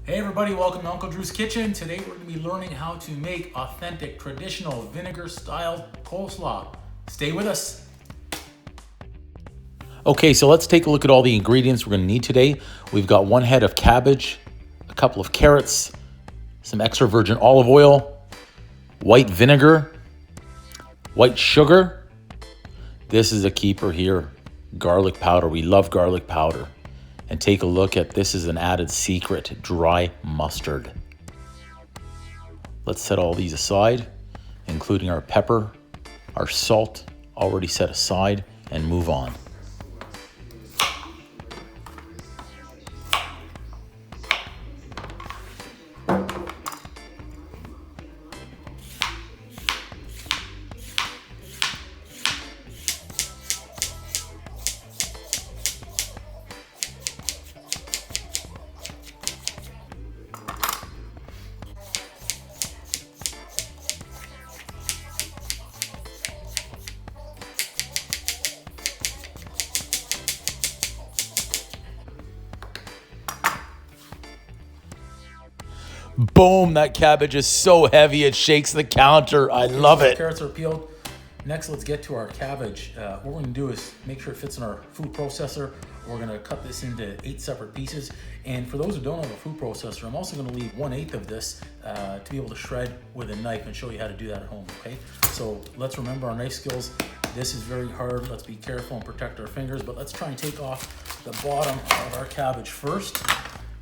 Hey everybody, welcome to Uncle Drew's Kitchen. Today we're going to be learning how to make authentic, traditional vinegar-styled coleslaw. Stay with us. Okay, so let's take a look at all the ingredients we're going to need today. We've got 1 head of cabbage, a couple of carrots, some extra virgin olive oil, white vinegar, white sugar. This is a keeper here, garlic powder. We love garlic powder. And take a look at, this is an added secret, dry mustard. Let's set all these aside, including our pepper, our salt, already set aside, and move on. Boom, that cabbage is so heavy it shakes the counter. I love it. Carrots are peeled. Next, let's get to our cabbage. What we're gonna do is make sure it fits in our food processor. We're gonna cut this into 8 separate pieces. And for those who don't have a food processor, I'm also gonna leave 1/8 of this to be able to shred with a knife and show you how to do that at home, okay? So let's remember our knife skills. This is very hard. Let's be careful and protect our fingers, but let's try and take off the bottom of our cabbage first.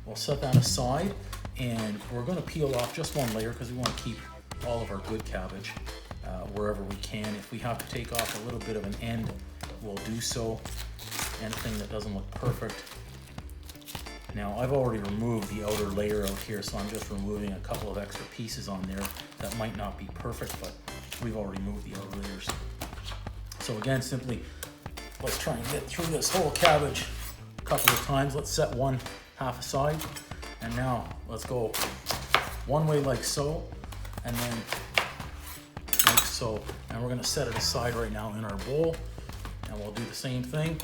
We'll set that aside. And we're going to peel off just 1 layer because we want to keep all of our good cabbage wherever we can. If we have to take off a little bit of an end, we'll do so. Anything that doesn't look perfect. Now, I've already removed the outer layer out here, so I'm just removing a couple of extra pieces on there that might not be perfect, but we've already removed the outer layers. So again, simply, let's try and get through this whole cabbage a couple of times. Let's set 1/2 aside. And now let's go 1 way like so, and then like so. And we're gonna set it aside right now in our bowl. And we'll do the same thing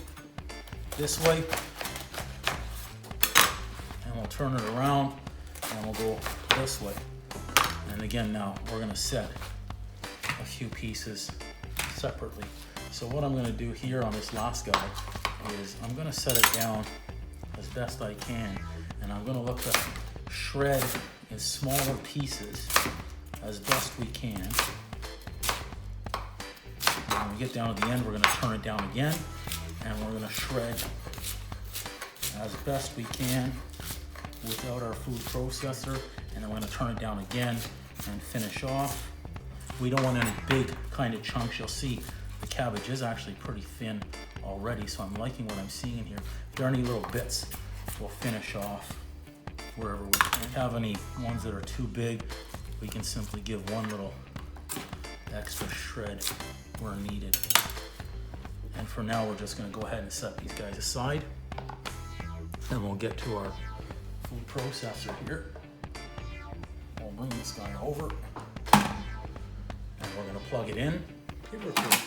this way. And we'll turn it around and we'll go this way. And again, now we're gonna set a few pieces separately. So what I'm gonna do here on this last guy is I'm gonna set it down as best I can. And I'm gonna look to shred in smaller pieces as best we can. And when we get down to the end, we're gonna turn it down again, and we're gonna shred as best we can without our food processor, and then we're gonna turn it down again and finish off. We don't want any big kind of chunks. You'll see the cabbage is actually pretty thin already, so I'm liking what I'm seeing in here. If there are any little bits, we'll finish off wherever we can. If we have any ones that are too big, we can simply give 1 little extra shred where needed. And for now, we're just gonna go ahead and set these guys aside. And we'll get to our food processor here. We'll bring this guy over. And we're gonna plug it in. Give it a push.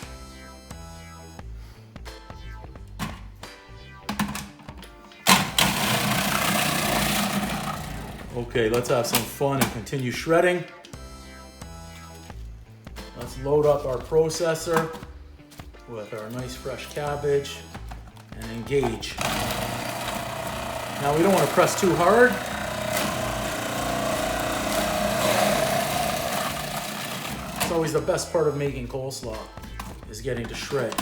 Okay, let's have some fun and continue shredding. Let's load up our processor with our nice fresh cabbage and engage. Now we don't want to press too hard. It's always the best part of making coleslaw, is getting to shred.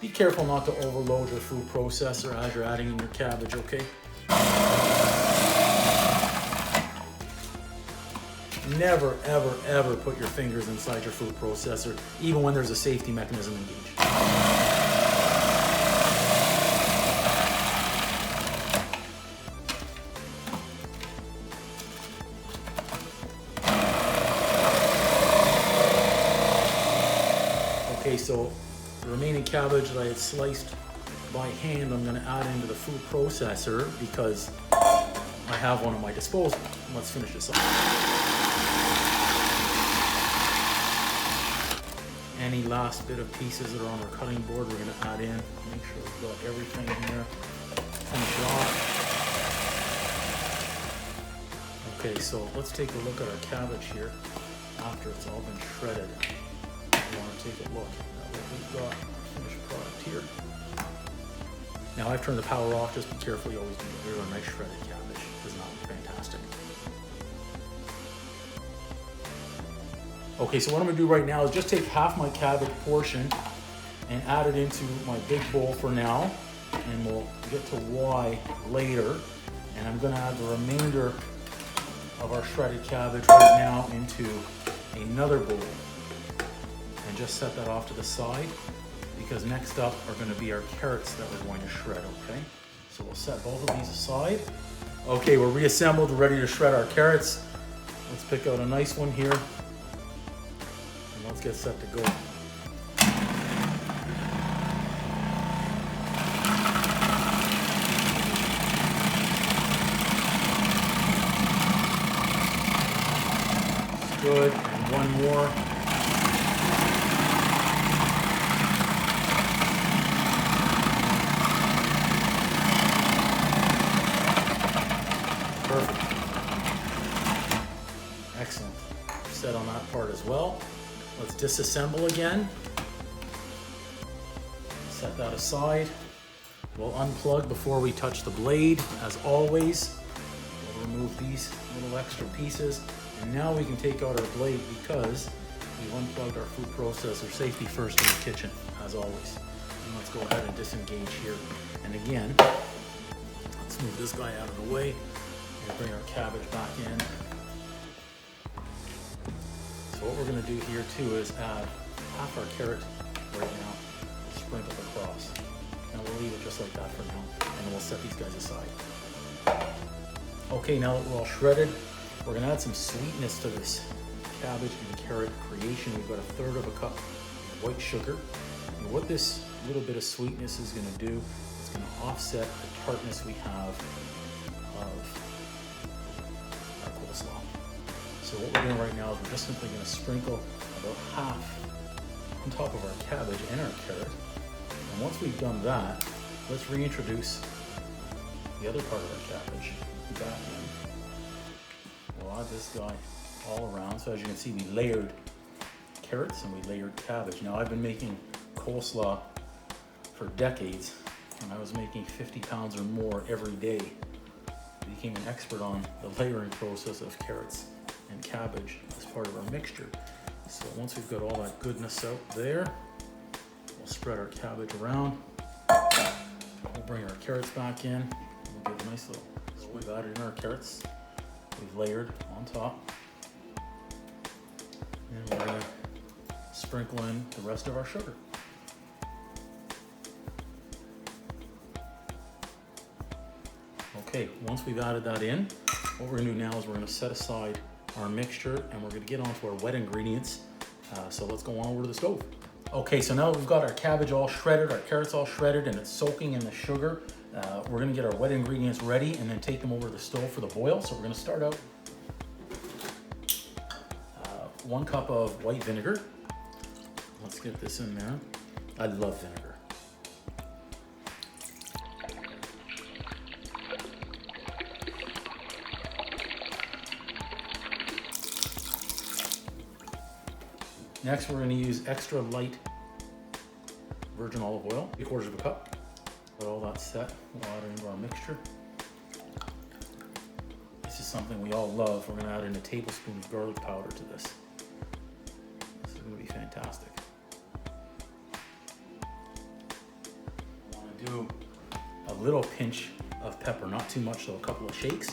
Be careful not to overload your food processor as you're adding in your cabbage, okay? Never, ever, ever put your fingers inside your food processor, even when there's a safety mechanism engaged. Okay, so the remaining cabbage that I had sliced by hand, I'm going to add into the food processor because I have one at my disposal. Let's finish this off. Any last bit of pieces that are on our cutting board, we're gonna add in. Make sure we've got everything in there. Finish it off. Okay, so let's take a look at our cabbage here after it's all been shredded. You want to take a look at what we've got, finished product here. Now I've turned the power off, just be careful, you always do that. There's a nice shredded cabbage, isn't that fantastic? Okay, so what I'm gonna do right now is just take half my cabbage portion and add it into my big bowl for now, and we'll get to why later. And I'm gonna add the remainder of our shredded cabbage right now into another bowl and just set that off to the side, because next up are going to be our carrots that we're going to shred. Okay, so we'll set both of these aside. Okay, we're reassembled, we're ready to shred our carrots. Let's pick out a nice one here and let's get set to go. Good, and one more. Perfect. Excellent. Set on that part as well. Let's disassemble again. Set that aside. We'll unplug before we touch the blade, as always. We'll remove these little extra pieces. And now we can take out our blade because we've unplugged our food processor. Safety first in the kitchen, as always. And let's go ahead and disengage here. And again, let's move this guy out of the way and bring our cabbage back in. So what we're going to do here too is add half our carrot right now, sprinkle across. And we'll leave it just like that for now, and we'll set these guys aside. Okay, now that we're all shredded, we're gonna add some sweetness to this cabbage and carrot creation. We've got 1/3 of a cup of white sugar. And what this little bit of sweetness is gonna do is gonna offset the tartness we have of our coleslaw. So what we're doing right now is we're just simply gonna sprinkle about half on top of our cabbage and our carrot. And once we've done that, let's reintroduce the other part of our cabbage back in. We'll add this guy all around. So as you can see, we layered carrots and we layered cabbage. Now I've been making coleslaw for decades, and I was making 50 pounds or more every day. I became an expert on the layering process of carrots and cabbage as part of our mixture. So once we've got all that goodness out there, we'll spread our cabbage around. We'll bring our carrots back in. We'll give a nice little, so we've added in our carrots. We've layered on top. And we're gonna sprinkle in the rest of our sugar. Okay, once we've added that in, what we're gonna do now is we're gonna set aside our mixture and we're gonna get onto our wet ingredients. So let's go on over to the stove. Okay, so now we've got our cabbage all shredded, our carrots all shredded, and it's soaking in the sugar. We're gonna get our wet ingredients ready and then take them over to the stove for the boil. So we're gonna start out 1 cup of white vinegar. Let's get this in there. I love vinegar. Next, we're gonna use extra light virgin olive oil, 3/4 of a cup. Got all that set, we'll add it into our mixture. This is something we all love. We're gonna add in a tablespoon of garlic powder to this. This is gonna be fantastic. I wanna do a little pinch of pepper, not too much, so a couple of shakes.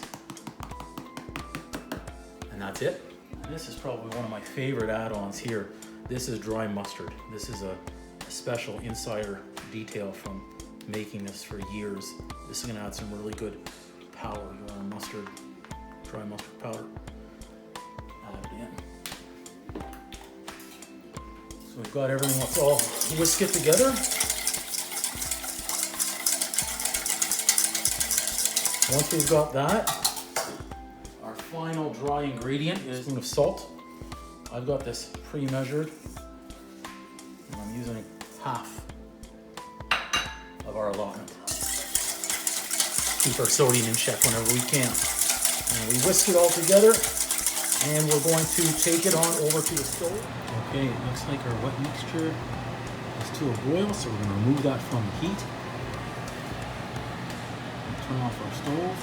And that's it. And this is probably one of my favorite add-ons here. This is dry mustard. This is a special insider detail from making this for years. This is gonna add some really good power to our mustard, dry mustard powder. Add it in. So we've got everything, let's all whisk it together. Once we've got that, our final dry ingredient is a spoon of salt. I've got this pre-measured using half of our allotment. Keep our sodium in check whenever we can. And we whisk it all together, and we're going to take it on over to the stove. Okay, it looks like our wet mixture is to a boil, so we're going to remove that from the heat. Turn off our stove.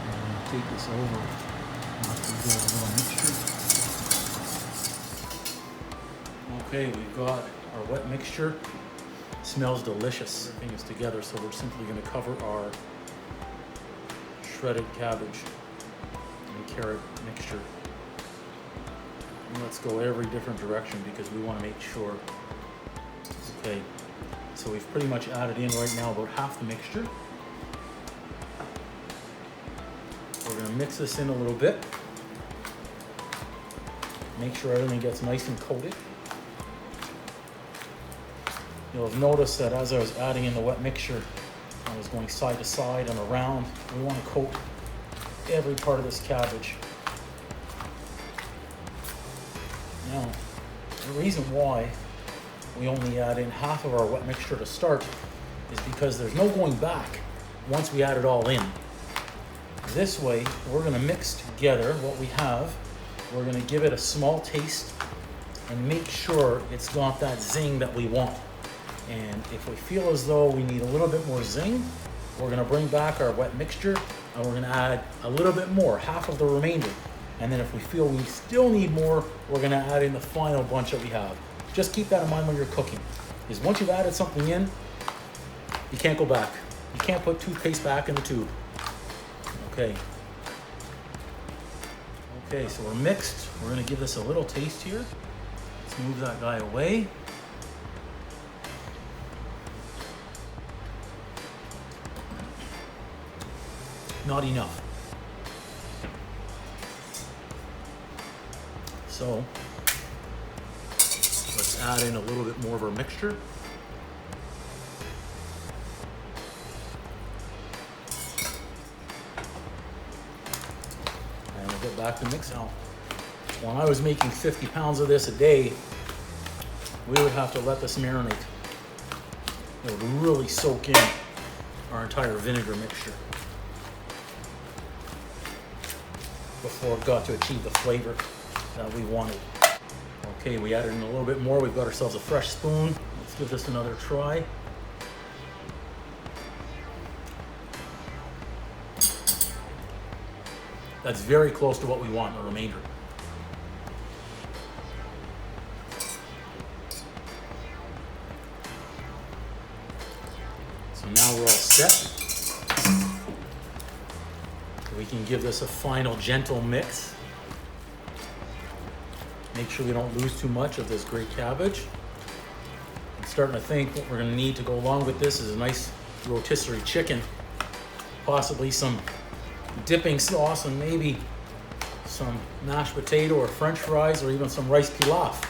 And we're going to take this over after we get a little mixture. Okay, we've got our wet mixture. It smells delicious. Everything is together, so we're simply going to cover our shredded cabbage and carrot mixture. And let's go every different direction because we want to make sure. Okay, so we've pretty much added in right now about half the mixture. We're going to mix this in a little bit. Make sure everything gets nice and coated. You'll have noticed that as I was adding in the wet mixture, I was going side to side and around. We want to coat every part of this cabbage. Now, the reason why we only add in half of our wet mixture to start is because there's no going back once we add it all in. This way, we're going to mix together what we have. We're going to give it a small taste and make sure it's got that zing that we want. And if we feel as though we need a little bit more zing, we're going to bring back our wet mixture and we're going to add a little bit more, half of the remainder. And then if we feel we still need more, we're going to add in the final bunch that we have. Just keep that in mind when you're cooking. Because once you've added something in, you can't go back. You can't put toothpaste back in the tube. Okay. Okay, so we're mixed. We're going to give this a little taste here. Let's move that guy away. Not enough. So let's add in a little bit more of our mixture. And we'll get back to mix now. When I was making 50 pounds of this a day, we would have to let this marinate. It would really soak in our entire vinegar mixture before it got to achieve the flavor that we wanted. Okay, we added in a little bit more. We've got ourselves a fresh spoon. Let's give this another try. That's very close to what we want in the remainder. So now we're all set. We can give this a final gentle mix. Make sure we don't lose too much of this great cabbage. I'm starting to think what we're going to need to go along with this is a nice rotisserie chicken, possibly some dipping sauce and maybe some mashed potato or french fries or even some rice pilaf.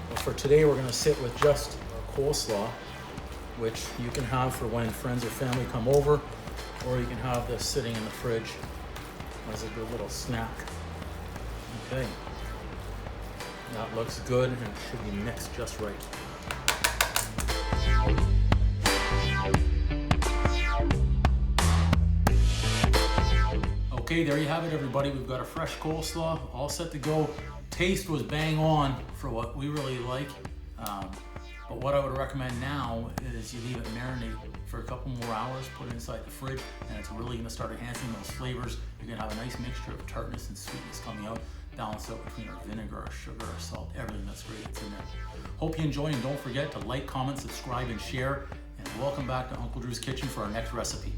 But for today we're going to sit with just our coleslaw, which you can have for when friends or family come over, or you can have this sitting in the fridge as a good little snack. Okay, that looks good and it should be mixed just right. Okay, there you have it, everybody. We've got a fresh coleslaw all set to go. Taste was bang on for what we really like. But what I would recommend now is you leave it marinate for a couple more hours, put it inside the fridge, and it's really going to start enhancing those flavors. You're going to have a nice mixture of tartness and sweetness coming out, balanced out between our vinegar, our sugar, our salt, everything that's great that's in there. Hope you enjoy, and don't forget to like, comment, subscribe, and share. And welcome back to Uncle Drew's Kitchen for our next recipe.